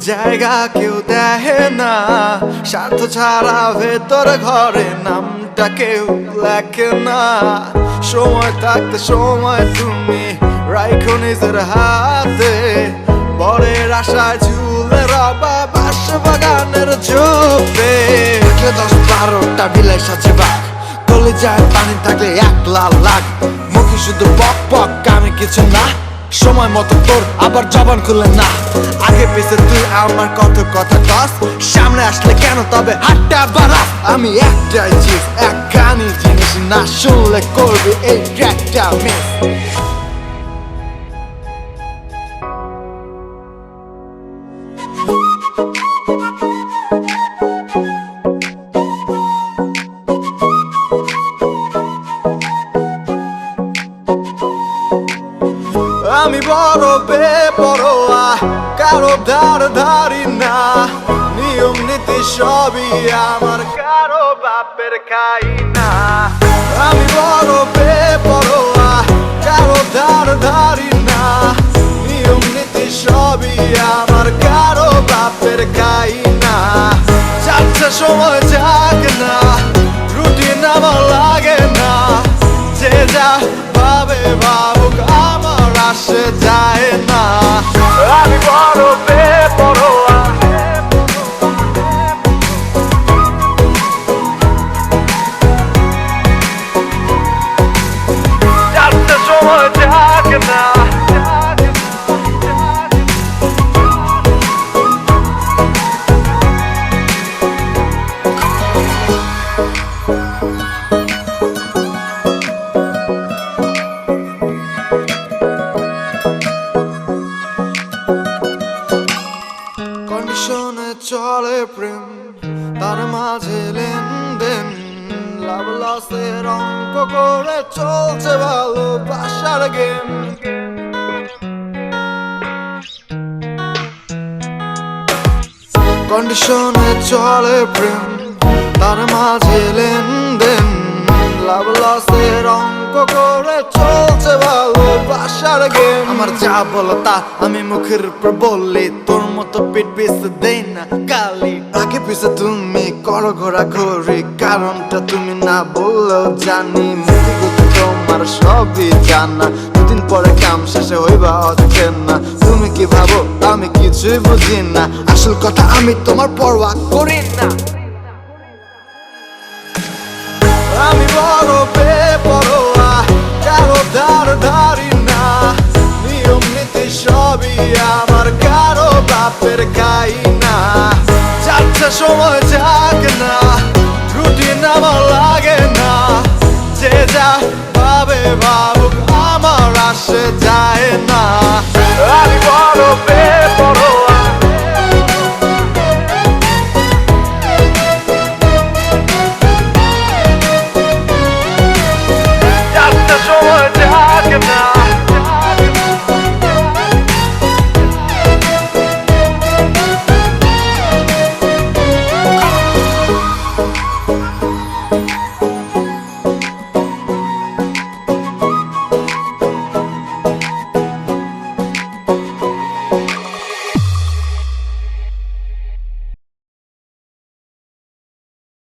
জায়গা কেউ দেখে না, স্বার্থ ছাড়া ভেতর ঘরে নামটা কেউ লেখে না। সময় থাকতে সময় তুমি রাইখো নিজের হাতে, বরের আশায় ঝুলে রবা বাস বাগানের ঝোপে। 10-12টা বিলাই সাথে বাঘ, কলিজায় পানি থাকলে 1 লাখ। মুখে শুধু পক পক, কামে কিছু না, সময় মতো তোর আবার জবান খুলে না। আগে পেছে তুই আমার কত কথা কস, সামনে আসলে কেন তবে হাতটা বাড়াস। আমি একটাই চিজ, একখানি জিনিস, না শুনলে করবি এই ট্র্যাকটা মিস। আমি বড় বেপরোয়া, কারো ধারি না, নিয়ম নীতি সবই আমার, কারো বাপের খাই না। আমি বড় বেপরোয়া, কারো ধারি না, নিয়ম নীতি সবই আমার, কারো বাপের খাই না। যাচ্ছে সময় যাক না, রুটিন আমার লাগে না, যে যা ভাবে ভাবুক আমার আসে যায় না। আমি বড় বেপরোয়া, যাচ্ছে সময় যাক না। কন্ডিশনে চলে প্রেম, তার মাঝে লেনদেন, লাভ লসের অঙ্ক করে চলছে ভালোবাসার গেম। কন্ডিশনে চলে প্রেম, তার মাঝে লেনদেন, লাভ লসের অঙ্ক করে চলছে ভালোবাসার গেম। আমার যা বলো তা আমি মুখের উপর বললি, তোর মতো পিঠ পিছে দেই না গালি। আগে পিছে তুমি করো ঘোরাঘুরি, কারণটা তুমি না বললেও জানি। মুখে গুতে তোমার সবই জানা, দুদিন পরে কাম শেষে হইবা অচেনা। তুমি কি ভাবো আমি কিছুই বুঝি না, আসল কথা আমি তোমার পরোয়া করি না। আমি বড় বেপরোয়া, কারো ধারি না, নিয়ম নীতি সবই আমার, কারো বাপের খাই না।